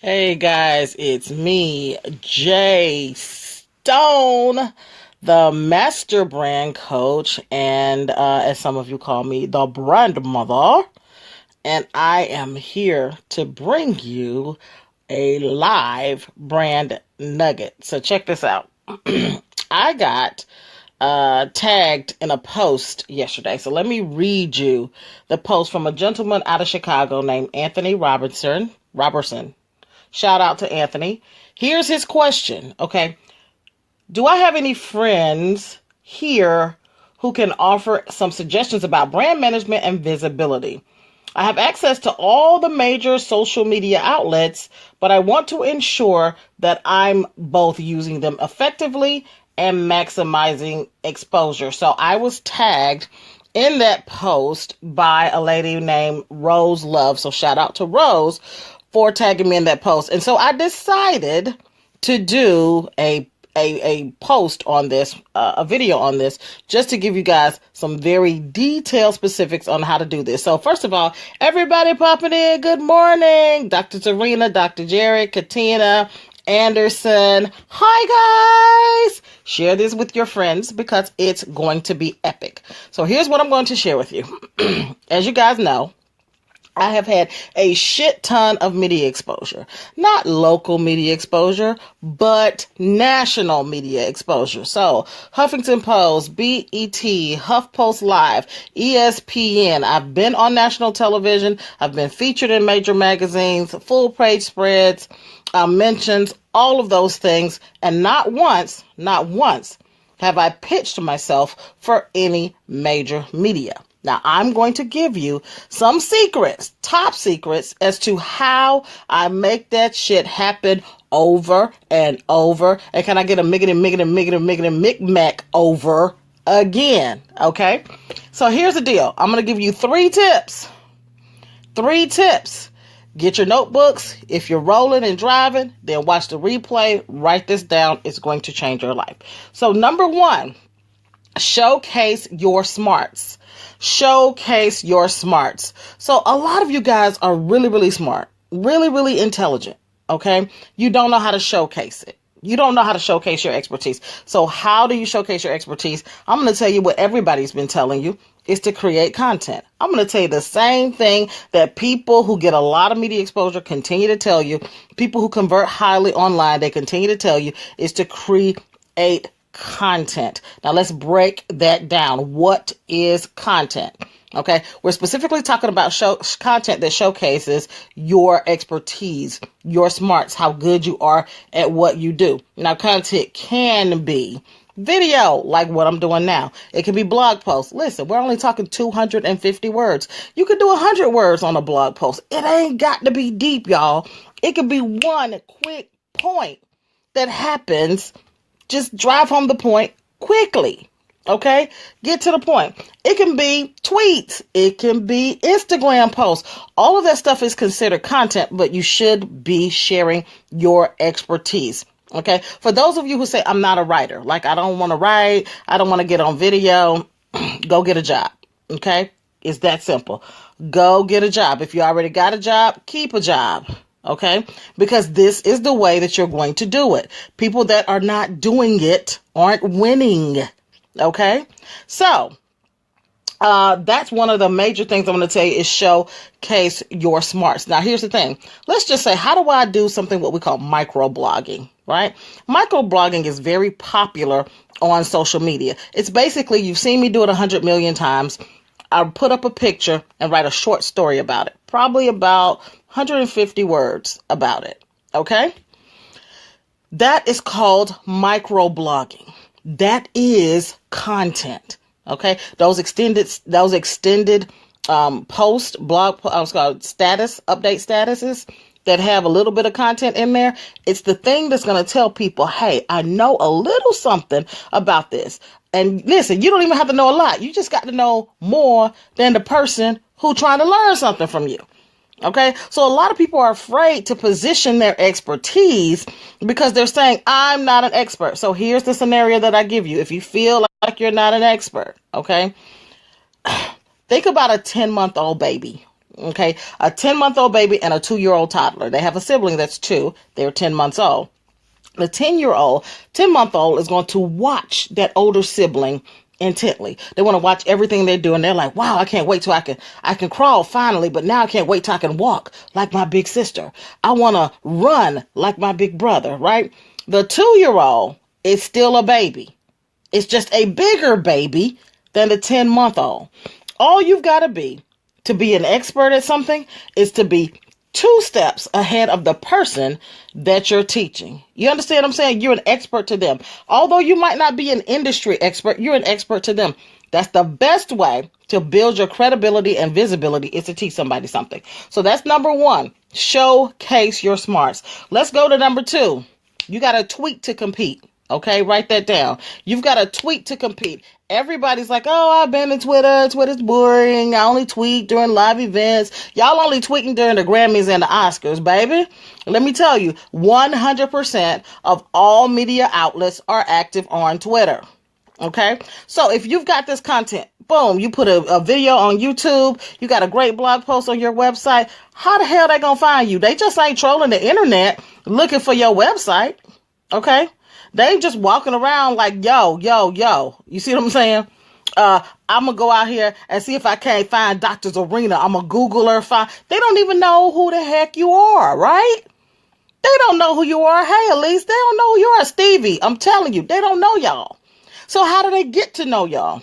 Hey guys, it's me, Jay Stone, the Master Brand Coach, and as some of you call me, the Brand Mother. And I am here to bring you a live brand nugget. So check this out. I got tagged in a post yesterday. So let me read you the post from a gentleman out of Chicago named Anthony Robertson. Shout out to Anthony. Here's his question. Okay. Do I have any friends here who can offer some suggestions about brand management and visibility? I have access to all the major social media outlets, but I want to ensure that I'm both using them effectively and maximizing exposure. So I was tagged in that post by a lady named Rose Love. So shout out to Rose for tagging me in that post. And so I decided to do a post on this, a video on this, just to give you guys some very detailed specifics on how to do this. So first of all, everybody popping in, good morning. Dr. Serena, Dr. Jared, Katina, Anderson. Hi guys! Share this with your friends because it's going to be epic. So here's what I'm going to share with you. As you guys know, I have had a shit ton of media exposure. Not local media exposure, but national media exposure. So, Huffington Post, BET, HuffPost Live, ESPN. I've been on national television. I've been featured in major magazines, full page spreads, mentions, all of those things. And not once have I pitched myself for any major media. Now, I'm going to give you some secrets, top secrets, as to how I make that shit happen over and over. And can I get a mick over again? Okay? So here's the deal. I'm going to give you three tips. Three tips. Get your notebooks. If you're rolling and driving, then watch the replay. Write this down. It's going to change your life. So number one, showcase your smarts. Showcase your smarts. So a lot of you guys are really, really smart, really, really intelligent. Okay. You don't know how to showcase it. You don't know how to showcase your expertise. So how do you showcase your expertise? I'm going to tell you what everybody's been telling you is to create content. I'm going to tell you the same thing that people who get a lot of media exposure continue to tell you. People who convert highly online, they continue to tell you is to create content. Now let's break that down. What is content? Okay, we're specifically talking about content that showcases your expertise, your smarts, how good you are at what you do. Now, content can be video, like what I'm doing now. It can be blog posts. Listen, we're only talking 250 words. You could do 100 words on a blog post. It ain't got to be deep, y'all. It could be one quick point that happens. Just drive home the point quickly. Okay? Get to the point. It can be tweets. It can be Instagram posts. All of that stuff is considered content, but you should be sharing your expertise. Okay? For those of you who say, I'm not a writer, like I don't want to write, I don't want to get on video, go get a job. Okay? It's that simple. Go get a job. If you already got a job, keep a job. Okay? Because this is the way that you're going to do it. People that are not doing it aren't winning. Okay? So, that's one of the major things I'm going to tell you is showcase your smarts. Now, here's the thing. Let's just say, how do I do something what we call microblogging, right? Microblogging is very popular on social media. It's basically, you've seen me do it 100 million times. I put up a picture and write a short story about it. Probably about 150 words about it. Okay? That is called microblogging. That is content. Okay? Those extended post blog, I was called status, update statuses that have a little bit of content in there. It's the thing that's going to tell people, hey, I know a little something about this. And listen, you don't even have to know a lot. You just got to know more than the person who trying to learn something from you. Okay, so a lot of people are afraid to position their expertise because they're saying, I'm not an expert. So here's the scenario that I give you. If you feel like you're not an expert, okay, think about a 10-month-old baby. Okay, a 10-month-old baby and a 2-year-old toddler. They have a sibling that's 2. They're 10 months old. The 10-month-old is going to watch that older sibling intently. They want to watch everything they do, and they're like, wow, I can't wait till I can crawl finally, but now I can't wait till I can walk like my big sister. I want to run like my big brother, right? The 2-year-old is still a baby. It's just a bigger baby than the 10-month-old. All you've got to be an expert at something is to be 2 steps ahead of the person that you're teaching. You understand what I'm saying? You're an expert to them. Although you might not be an industry expert, you're an expert to them. That's the best way to build your credibility and visibility, is to teach somebody something. So that's number 1. Showcase your smarts. Let's go to number 2. You got to tweet to compete. Okay, write that down. You've got to tweet to compete. Everybody's like, oh, I've been to Twitter. Twitter's boring. I only tweet during live events. Y'all only tweeting during the Grammys and the Oscars, baby. Let me tell you, 100% of all media outlets are active on Twitter. Okay, so if you've got this content, boom, you put a video on YouTube, you got a great blog post on your website, how the hell they gonna find you? They just ain't trolling the internet looking for your website. Okay? They ain't just walking around like, yo. You see what I'm saying? I'm going to go out here and see if I can't find Dr. Zarina. I'm going to Google her. They don't even know who the heck you are, right? They don't know who you are. Hey, Elise, they don't know who you are. Stevie, I'm telling you, they don't know y'all. So how do they get to know y'all?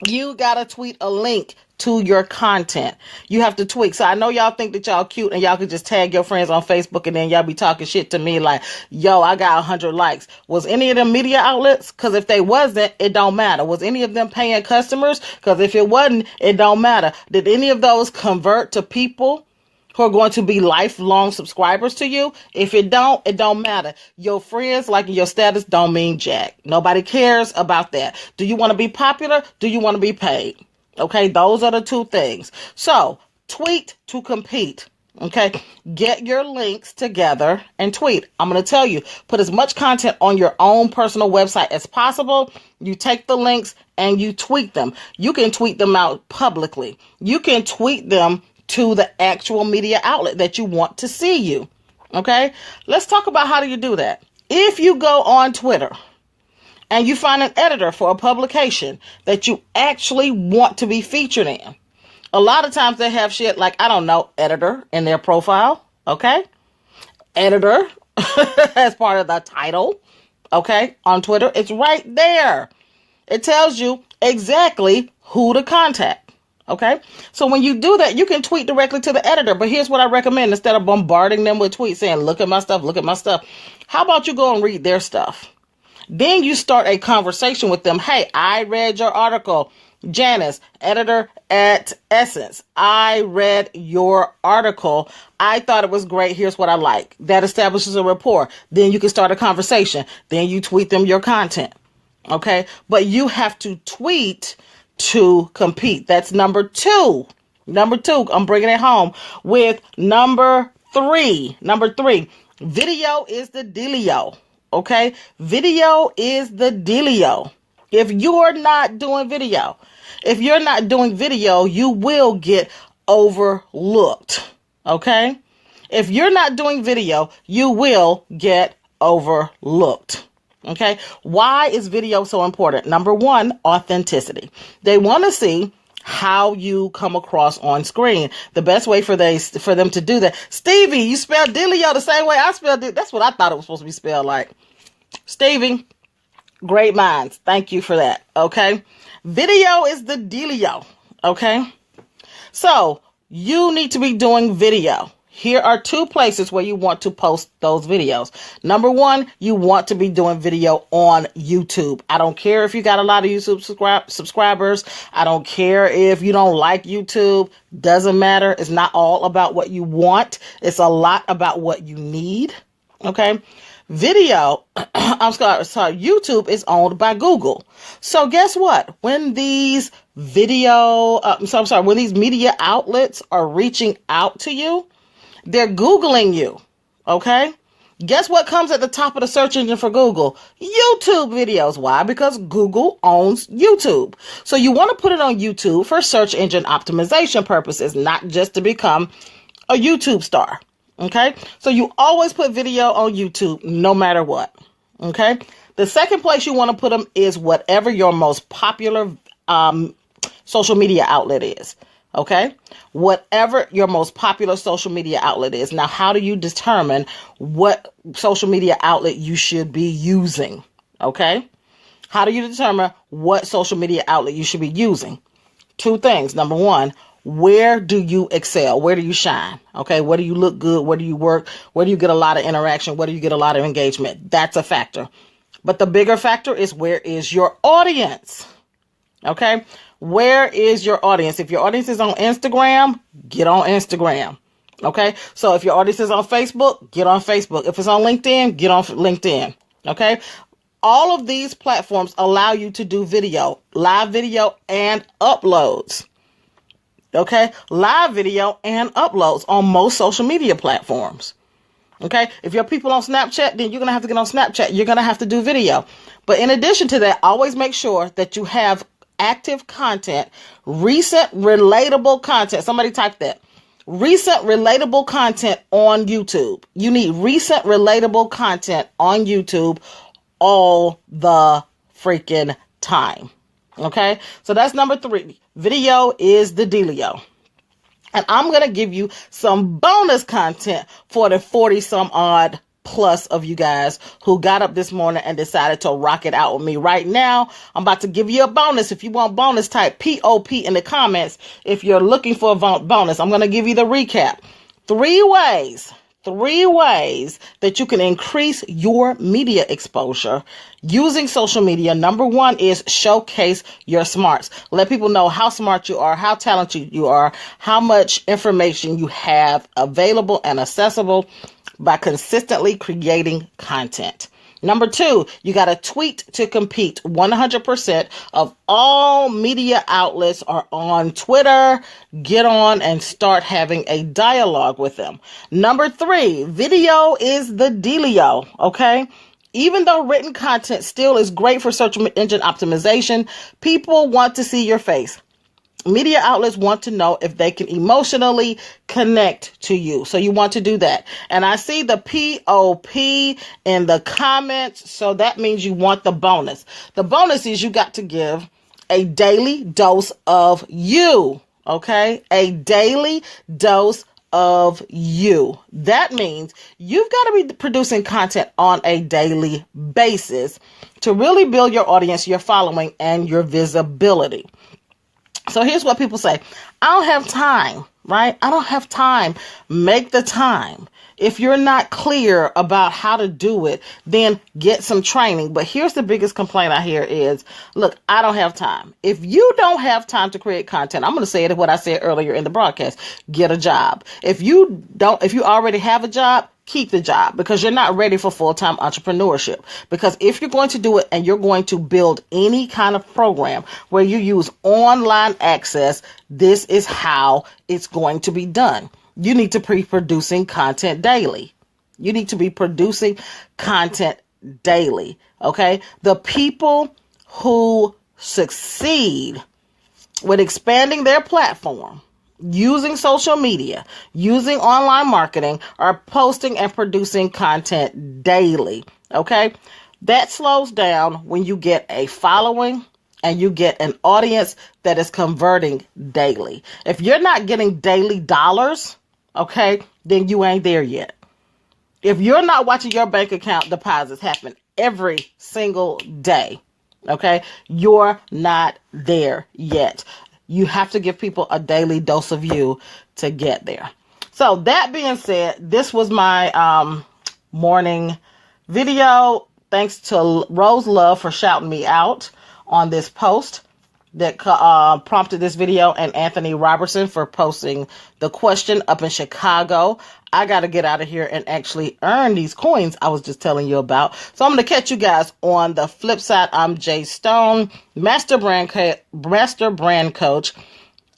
You got to tweet a link to your content. You have to tweak. So I know y'all think that y'all cute and y'all could just tag your friends on Facebook and then y'all be talking shit to me like, yo, I got 100 likes. Was any of them media outlets? Because if they wasn't, it don't matter. Was any of them paying customers? Because if it wasn't, it don't matter. Did any of those convert to people who are going to be lifelong subscribers to you? If it don't matter. Your friends liking your status don't mean jack. Nobody cares about that. Do you want to be popular? Do you want to be paid? Okay, those are the 2 things. So, tweet to compete. Okay, get your links together and tweet. I'm going to tell you, put as much content on your own personal website as possible. You take the links and you tweet them. You can tweet them out publicly. You can tweet them to the actual media outlet that you want to see you. Okay, let's talk about how do you do that. If you go on Twitter and you find an editor for a publication that you actually want to be featured in, a lot of times they have shit like, I don't know, editor in their profile. Okay, editor as part of the title. Okay, on Twitter, it's right there. It tells you exactly who to contact. Okay, so when you do that, you can tweet directly to the editor. But here's what I recommend. Instead of bombarding them with tweets saying, look at my stuff, how about you go and read their stuff? Then you start a conversation with them. Hey, I read your article. Janice, editor at Essence. I read your article. I thought it was great. Here's what I like. That establishes a rapport. Then you can start a conversation. Then you tweet them your content. Okay, but you have to tweet to compete. That's number 2. Number 2, I'm bringing it home with number 3. Number 3, video is the dealio. Okay, video is the dealio. If you're not doing video, you will get overlooked. Okay, if you're not doing video, you will get overlooked. Okay, why is video so important? Number 1, authenticity. They want to see how you come across on screen. The best way for them to do that. Stevie, you spelled dealio the same way I spelled it. That's what I thought it was supposed to be spelled like. Stevie, great minds. Thank you for that. Okay, video is the dealio. Okay, so you need to be doing video. Here are 2 places where you want to post those videos. Number 1, you want to be doing video on YouTube. I don't care if you got a lot of YouTube subscribers. I don't care if you don't like YouTube. Doesn't matter. It's not all about what you want. It's a lot about what you need. Okay. Video, YouTube is owned by Google. So guess what? When these when these media outlets are reaching out to you, they're Googling you. Okay? Guess what comes at the top of the search engine for Google? YouTube videos. Why? Because Google owns YouTube. So you want to put it on YouTube for search engine optimization purposes, not just to become a YouTube star. Okay? So you always put video on YouTube no matter what. Okay? The second place you want to put them is whatever your most popular social media outlet is. Okay? Whatever your most popular social media outlet is. Now, how do you determine what social media outlet you should be using? Okay? How do you determine what social media outlet you should be using? Two things. Number one, where do you excel? Where do you shine? Okay? Where do you look good? Where do you work? Where do you get a lot of interaction? Where do you get a lot of engagement? That's a factor. But the bigger factor is, where is your audience? Okay? Where is your audience? If your audience is on Instagram, get on Instagram. Okay? So if your audience is on Facebook, get on Facebook. If it's on LinkedIn, get on LinkedIn. Okay? All of these platforms allow you to do video, live video and uploads. Okay? Live video and uploads on most social media platforms. Okay? If your people on Snapchat, then you're going to have to get on Snapchat. You're going to have to do video. But in addition to that, always make sure that you have active content, recent relatable content. Somebody type that. Recent relatable content on YouTube. You need recent relatable content on YouTube all the freaking time. Okay? So that's number 3. Video is the dealio. And I'm going to give you some bonus content for the 40 some odd plus of you guys who got up this morning and decided to rock it out with me. Right now, I'm about to give you a bonus. If you want bonus, type POP in the comments. If you're looking for a bonus, I'm going to give you the recap. 3 ways that you can increase your media exposure using social media. Number 1 is showcase your smarts. Let people know how smart you are, how talented you are, how much information you have available and accessible by consistently creating content. Number 2, you got to tweet to compete. 100% of all media outlets are on Twitter. Get on and start having a dialogue with them. Number 3, video is the dealio. Okay? Even though written content still is great for search engine optimization, people want to see your face. Media outlets want to know if they can emotionally connect to you. So you want to do that. And I see the POP in the comments. So that means you want the bonus. The bonus is you got to give a daily dose of you. Okay? A daily dose of you. That means you've got to be producing content on a daily basis to really build your audience, your following, and your visibility. So here's what people say. I don't have time, right? I don't have time. Make the time. If you're not clear about how to do it, then get some training. But here's the biggest complaint I hear is, look, I don't have time. If you don't have time to create content, I'm going to say it what I said earlier in the broadcast. Get a job. If you already have a job, keep the job, because you're not ready for full-time entrepreneurship. Because if you're going to do it and you're going to build any kind of program where you use online access, this is how it's going to be done. You need to be producing content daily. You need to be producing content daily. Okay? The people who succeed with expanding their platform, using social media, using online marketing, are posting and producing content daily. Okay? That slows down when you get a following and you get an audience that is converting daily. If you're not getting daily dollars, okay, then you ain't there yet. If you're not watching your bank account deposits happen every single day, okay, you're not there yet. You have to give people a daily dose of you to get there. So that being said, this was my morning video. Thanks to Rose Love for shouting me out on this post that prompted this video, and Anthony Robertson for posting the question up in Chicago. I got to get out of here and actually earn these coins I was just telling you about. So I'm going to catch you guys on the flip side. I'm Jay Stone, Master Brand Coach,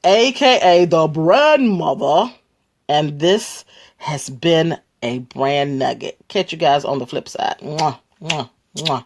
aka the Brand Mother, and this has been a brand nugget. Catch you guys on the flip side. Mwah, mwah, mwah.